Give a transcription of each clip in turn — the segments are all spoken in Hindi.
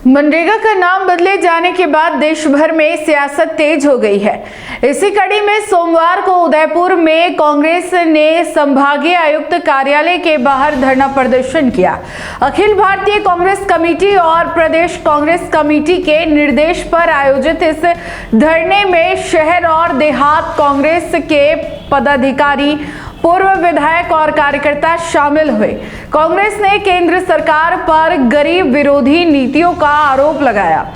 मनरेगा का नाम बदले जाने के बाद देश भर में सियासत तेज हो गई है। इसी कड़ी में सोमवार को उदयपुर में कांग्रेस ने संभागीय आयुक्त कार्यालय के बाहर धरना प्रदर्शन किया। अखिल भारतीय कांग्रेस कमेटी और प्रदेश कांग्रेस कमेटी के निर्देश पर आयोजित इस धरने में शहर और देहात कांग्रेस के पदाधिकारी, पूर्व विधायक और कार्यकर्ता शामिल हुए। कांग्रेस ने केंद्र सरकार पर गरीब विरोधी नीतियों का आरोप लगाया।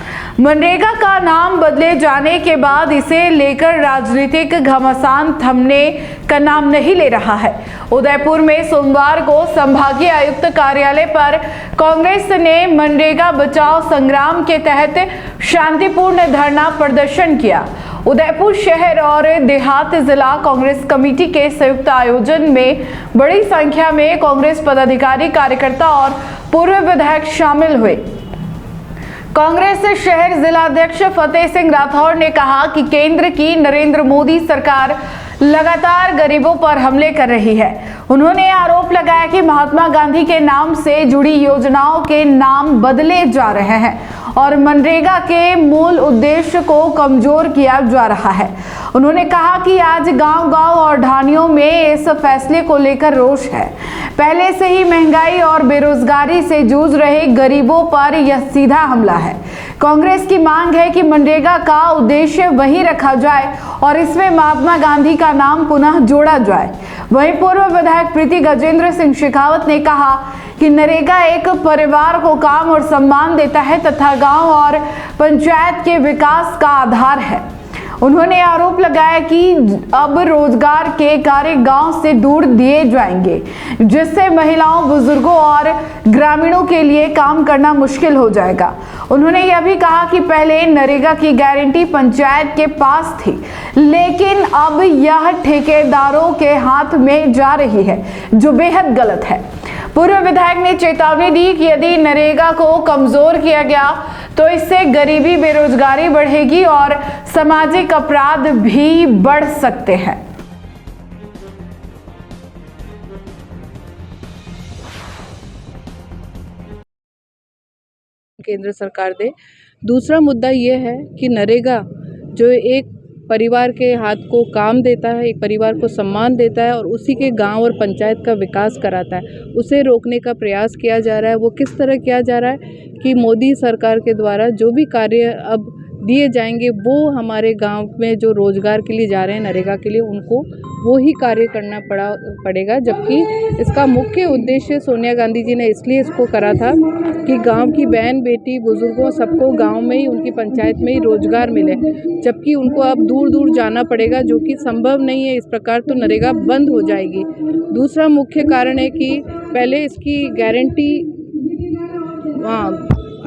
मनरेगा का नाम बदले जाने के बाद इसे लेकर राजनीतिक घमासान थमने का नाम नहीं ले रहा है। उदयपुर में सोमवार को संभागीय आयुक्त कार्यालय पर कांग्रेस ने मनरेगा बचाओ संग्राम के तहत शांतिपूर्ण धरना प्रदर्शन किया। उदयपुर शहर और देहात जिला कांग्रेस कमेटी के संयुक्त आयोजन में बड़ी संख्या में कांग्रेस पदाधिकारी, कार्यकर्ता और पूर्व विधायक शामिल हुए। कांग्रेस शहर जिलाध्यक्ष फतेह सिंह राठौर ने कहा कि केंद्र की नरेंद्र मोदी सरकार लगातार गरीबों पर हमले कर रही है। उन्होंने आरोप लगाया कि महात्मा गांधी के नाम से जुड़ी योजनाओं के नाम बदले जा रहे हैं और मनरेगा के मूल उद्देश्य को कमजोर किया जा रहा है। उन्होंने कहा कि आज गांव-गांव और ढानियों में इस फैसले को लेकर रोष है। पहले से ही महंगाई और बेरोजगारी से जूझ रहे गरीबों पर यह सीधा हमला है। कांग्रेस की मांग है कि मनरेगा का उद्देश्य वही रखा जाए और इसमें महात्मा गांधी का नाम पुनः जोड़ा जाए। वहीं पूर्व विधायक प्रीति गजेंद्र सिंह शेखावत ने कहा कि नरेगा एक परिवार को काम और सम्मान देता है तथा गांव और पंचायत के विकास का आधार है। उन्होंने आरोप लगाया कि अब रोजगार के कार्य गांव से दूर दिए जाएंगे, जिससे महिलाओं, बुजुर्गों और ग्रामीणों के लिए काम करना मुश्किल हो जाएगा। उन्होंने यह भी कहा कि पहले नरेगा की गारंटी पंचायत के पास थी, लेकिन अब यह ठेकेदारों के हाथ में जा रही है, जो बेहद गलत है। पूर्व विधायक ने चेतावनी दी कि यदि नरेगा को कमजोर किया गया तो इससे गरीबी, बेरोजगारी बढ़ेगी और सामाजिक अपराध भी बढ़ सकते हैं। केंद्र सरकार दे। दूसरा मुद्दा ये है कि नरेगा जो एक परिवार के हाथ को काम देता है, एक परिवार को सम्मान देता है और उसी के गांव और पंचायत का विकास कराता है, उसे रोकने का प्रयास किया जा रहा है। वो किस तरह किया जा रहा है कि मोदी सरकार के द्वारा जो भी कार्य अब दिए जाएंगे वो हमारे गांव में जो रोजगार के लिए जा रहे हैं नरेगा के लिए, उनको वो ही कार्य करना पड़ेगा। जबकि इसका मुख्य उद्देश्य सोनिया गांधी जी ने इसलिए इसको करा था कि गांव की बहन, बेटी, बुजुर्गों सबको गांव में ही, उनकी पंचायत में ही रोजगार मिले, जबकि उनको अब दूर दूर जाना पड़ेगा, जो कि संभव नहीं है। इस प्रकार तो नरेगा बंद हो जाएगी। दूसरा मुख्य कारण है कि पहले इसकी गारंटी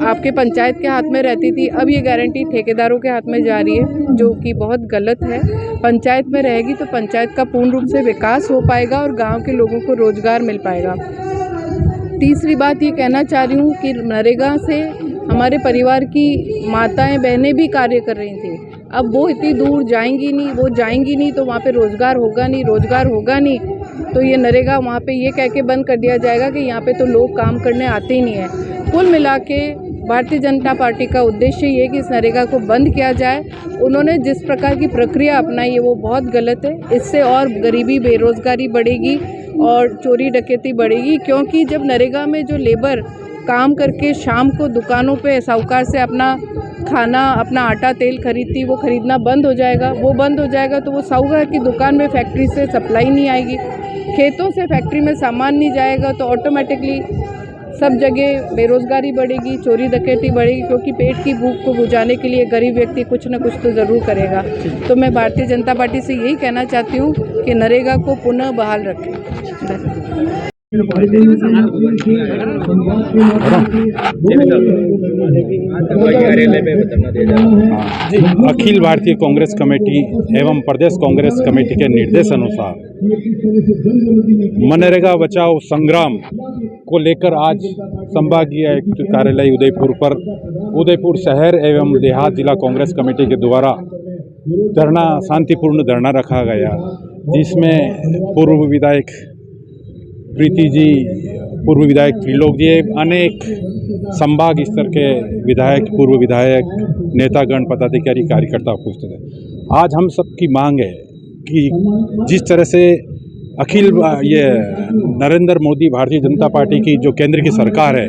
आपके पंचायत के हाथ में रहती थी, अब ये गारंटी ठेकेदारों के हाथ में जा रही है, जो कि बहुत गलत है। पंचायत में रहेगी तो पंचायत का पूर्ण रूप से विकास हो पाएगा और गांव के लोगों को रोजगार मिल पाएगा। तीसरी बात ये कहना चाह रही हूँ कि नरेगा से हमारे परिवार की माताएं, बहनें भी कार्य कर रही थी। अब वो इतनी दूर जाएंगी नहीं, तो वहाँ पे रोजगार होगा नहीं तो ये नरेगा वहाँ पे ये कह के बंद कर दिया जाएगा कि यहाँ पे तो लोग काम करने आते ही नहीं है। कुल मिला के भारतीय जनता पार्टी का उद्देश्य ये कि इस नरेगा को बंद किया जाए। उन्होंने जिस प्रकार की प्रक्रिया अपनाई है वो बहुत गलत है। इससे और गरीबी, बेरोजगारी बढ़ेगी और चोरी डकैती बढ़ेगी, क्योंकि जब नरेगा में जो लेबर काम करके शाम को दुकानों पे साहूकार से अपना खाना, अपना आटा, तेल खरीदती, वो खरीदना बंद हो जाएगा तो वो साहूकार की दुकान में, फैक्ट्री से सप्लाई नहीं आएगी, खेतों से फैक्ट्री में सामान नहीं जाएगा, तो ऑटोमेटिकली सब जगह बेरोजगारी बढ़ेगी, चोरी डकैती बढ़ेगी, क्योंकि पेट की भूख को बुझाने के लिए गरीब व्यक्ति कुछ न कुछ तो ज़रूर करेगा। तो मैं भारतीय जनता पार्टी से यही कहना चाहती हूँ कि नरेगा को पुनः बहाल रखें। अखिल भारतीय कांग्रेस कमेटी एवं प्रदेश कांग्रेस कमेटी के निर्देश अनुसार मनरेगा बचाओ संग्राम को लेकर आज संभागीय आयुक्त कार्यालय उदयपुर शहर एवं देहात जिला कांग्रेस कमेटी के द्वारा शांतिपूर्ण धरना रखा गया, जिसमें पूर्व विधायक प्रीति जी, पूर्व विधायक त्रिलोक जी, अनेक संभाग स्तर के विधायक, पूर्व विधायक, नेतागण, पदाधिकारी, कार्यकर्ता उपस्थित है। आज हम सबकी मांग है कि जिस तरह से ये नरेंद्र मोदी भारतीय जनता पार्टी की जो केंद्र की सरकार है,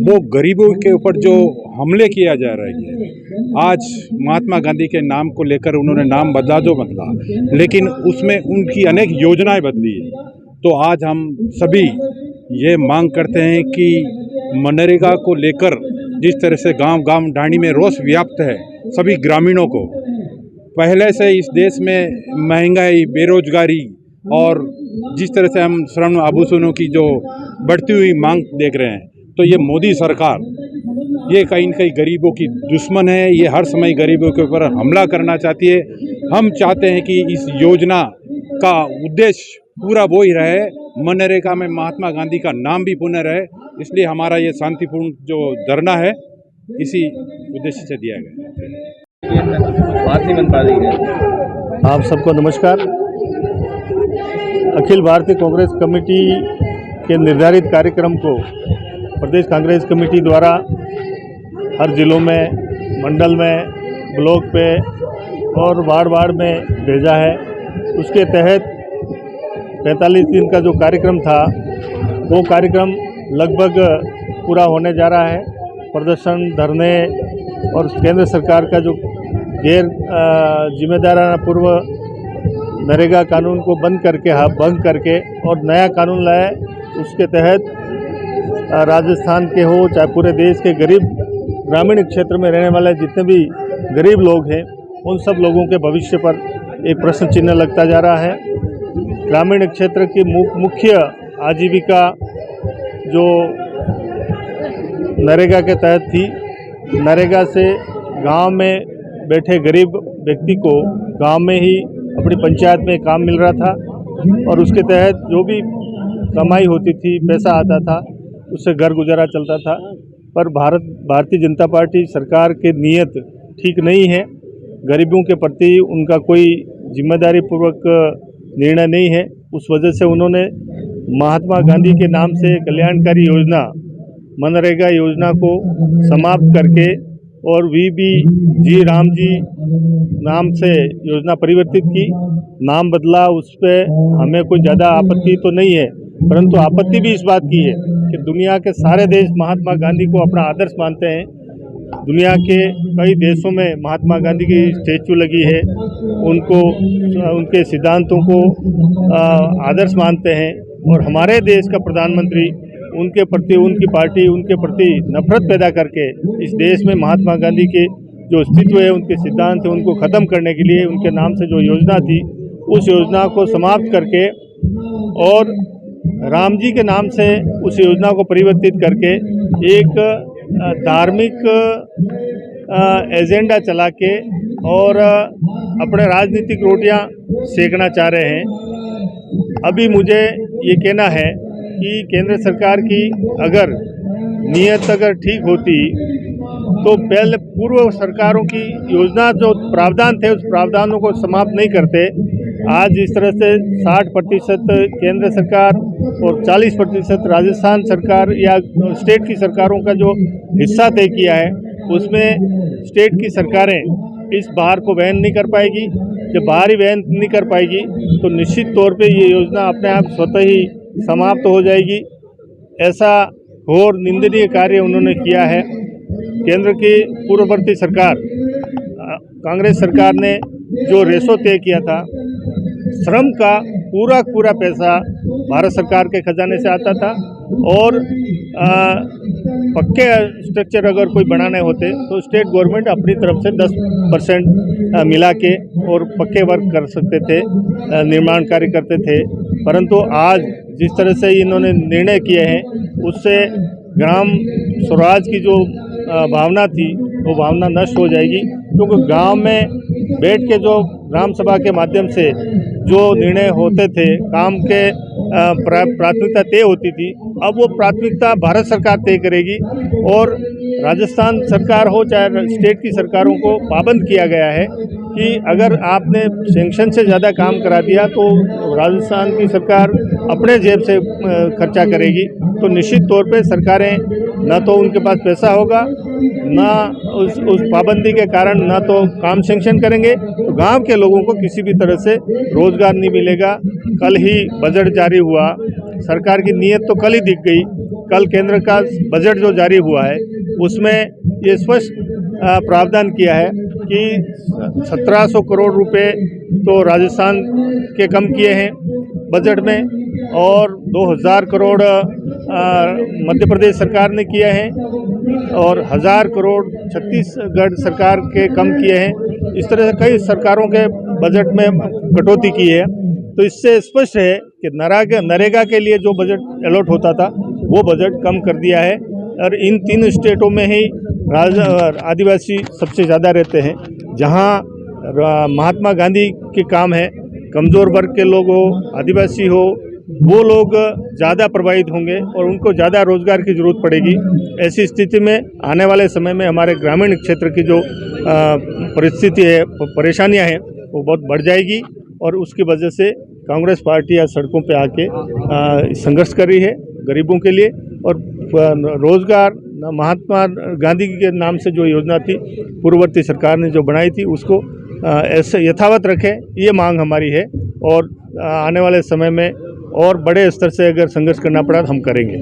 वो गरीबों के ऊपर जो हमले किया जा रहा है, आज महात्मा गांधी के नाम को लेकर उन्होंने नाम बदला जो बदला, लेकिन उसमें उनकी अनेक योजनाएं बदली है। तो आज हम सभी ये मांग करते हैं कि मनरेगा को लेकर जिस तरह से गांव गांव ढाणी में रोष व्याप्त है सभी ग्रामीणों को, पहले से इस देश में महंगाई, बेरोजगारी और जिस तरह से हम स्वर्ण आभूषणों की जो बढ़ती हुई मांग देख रहे हैं, तो ये मोदी सरकार ये कहीं न कहीं गरीबों की दुश्मन है। ये हर समय गरीबों के ऊपर हमला करना चाहती है। हम चाहते हैं कि इस योजना का उद्देश्य पूरा वो ही रहे, मनरेगा में महात्मा गांधी का नाम भी पुनः रहे। इसलिए हमारा ये शांतिपूर्ण जो धरना है इसी उद्देश्य से दिया गया है। बात नहीं बन पा रही है। आप सबको नमस्कार। अखिल भारतीय कांग्रेस कमेटी के निर्धारित कार्यक्रम को प्रदेश कांग्रेस कमेटी द्वारा हर जिलों में, मंडल में, ब्लॉक पे और वार्ड में भेजा है। उसके तहत 45 दिन का जो कार्यक्रम था वो कार्यक्रम लगभग पूरा होने जा रहा है। प्रदर्शन, धरने और केंद्र सरकार का जो गैर जिम्मेदाराना पूर्व नरेगा कानून को बंद करके और नया कानून लाए, उसके तहत राजस्थान के हो चाहे पूरे देश के गरीब ग्रामीण क्षेत्र में रहने वाले जितने भी गरीब लोग हैं उन सब लोगों के भविष्य पर एक प्रश्न चिन्ह लगता जा रहा है। ग्रामीण क्षेत्र की मुख्य आजीविका जो नरेगा के तहत थी, नरेगा से गांव में बैठे गरीब व्यक्ति को गांव में ही अपनी पंचायत में काम मिल रहा था और उसके तहत जो भी कमाई होती थी, पैसा आता था, उससे घर गुजारा चलता था। पर भारतीय जनता पार्टी सरकार की नीयत ठीक नहीं है। गरीबों के प्रति उनका कोई जिम्मेदारी पूर्वक निर्णय नहीं है। उस वजह से उन्होंने महात्मा गांधी के नाम से कल्याणकारी योजना मनरेगा योजना को समाप्त करके और VBG राम जी नाम से योजना परिवर्तित की, नाम बदला। उस पर हमें कोई ज़्यादा आपत्ति तो नहीं है, परंतु आपत्ति भी इस बात की है कि दुनिया के सारे देश महात्मा गांधी को अपना आदर्श मानते हैं। दुनिया के कई देशों में महात्मा गांधी की स्टैचू लगी है, उनके सिद्धांतों को आदर्श मानते हैं और हमारे देश का प्रधानमंत्री उनके प्रति, उनकी पार्टी उनके प्रति नफरत पैदा करके इस देश में महात्मा गांधी के जो अस्तित्व है, उनके सिद्धांत है, उनको ख़त्म करने के लिए उनके नाम से जो योजना थी उस योजना को समाप्त करके और राम जी के नाम से उस योजना को परिवर्तित करके एक धार्मिक एजेंडा चला के और अपने राजनीतिक रोटियां सेकना चाह रहे हैं। अभी मुझे ये कहना है कि केंद्र सरकार की अगर नीयत अगर ठीक होती तो पहले पूर्व सरकारों की योजना जो प्रावधान थे उस प्रावधानों को समाप्त नहीं करते। आज इस तरह से 60% केंद्र सरकार और 40% राजस्थान सरकार या स्टेट की सरकारों का जो हिस्सा तय किया है उसमें स्टेट की सरकारें इस भार को वहन नहीं कर पाएगी। जब भार ही वहन नहीं कर पाएगी तो निश्चित तौर पे ये योजना अपने आप स्वतः ही समाप्त हो जाएगी। ऐसा घोर निंदनीय कार्य उन्होंने किया है। केंद्र की पूर्ववर्ती सरकार कांग्रेस सरकार ने जो रेशो तय किया था, श्रम का पूरा पैसा भारत सरकार के खजाने से आता था और पक्के स्ट्रक्चर अगर कोई बनाने होते तो स्टेट गवर्नमेंट अपनी तरफ से 10% मिला के और पक्के वर्क कर सकते थे, निर्माण कार्य करते थे। परंतु आज जिस तरह से इन्होंने निर्णय किए हैं उससे ग्राम स्वराज की जो भावना थी वो भावना नष्ट हो जाएगी, क्योंकि गांव में बैठ के जो ग्राम सभा के माध्यम से जो निर्णय होते थे, काम के प्राथमिकता तय होती थी, अब वो प्राथमिकता भारत सरकार तय करेगी। और राजस्थान सरकार हो चाहे स्टेट की सरकारों को पाबंद किया गया है कि अगर आपने सैंक्शन से ज़्यादा काम करा दिया तो राजस्थान की सरकार अपने जेब से खर्चा करेगी। तो निश्चित तौर पे सरकारें ना तो उनके पास पैसा होगा, ना उस पाबंदी के कारण ना तो काम सैंक्शन करेंगे, तो गांव के लोगों को किसी भी तरह से रोजगार नहीं मिलेगा। कल ही बजट जारी हुआ, सरकार की नीयत तो कल ही दिख गई। कल केंद्र का बजट जो जारी हुआ है उसमें ये स्पष्ट प्रावधान किया है कि 1700 करोड़ रुपए तो राजस्थान के कम किए हैं बजट में, और 2000 करोड़ मध्य प्रदेश सरकार ने किए हैं, और 1000 करोड़ छत्तीसगढ़ सरकार के कम किए हैं। इस तरह से कई सरकारों के बजट में कटौती की है। तो इससे स्पष्ट है कि नरेगा के लिए जो बजट अलॉट होता था वो बजट कम कर दिया है। और इन 3 स्टेटों में ही आदिवासी सबसे ज़्यादा रहते हैं, जहां महात्मा गांधी के काम है। कमज़ोर वर्ग के लोग हो, आदिवासी हो, वो लोग ज़्यादा प्रभावित होंगे और उनको ज़्यादा रोज़गार की ज़रूरत पड़ेगी। ऐसी स्थिति में आने वाले समय में हमारे ग्रामीण क्षेत्र की जो परिस्थिति है, परेशानियां हैं, वो बहुत बढ़ जाएगी। और उसकी वजह से कांग्रेस पार्टी आज सड़कों पे आके संघर्ष कर रही है गरीबों के लिए। और रोज़गार महात्मा गांधी के नाम से जो योजना थी पूर्ववर्ती सरकार ने जो बनाई थी उसको ऐसे यथावत रखें, ये मांग हमारी है। और आने वाले समय में और बड़े स्तर से अगर संघर्ष करना पड़ा तो हम करेंगे।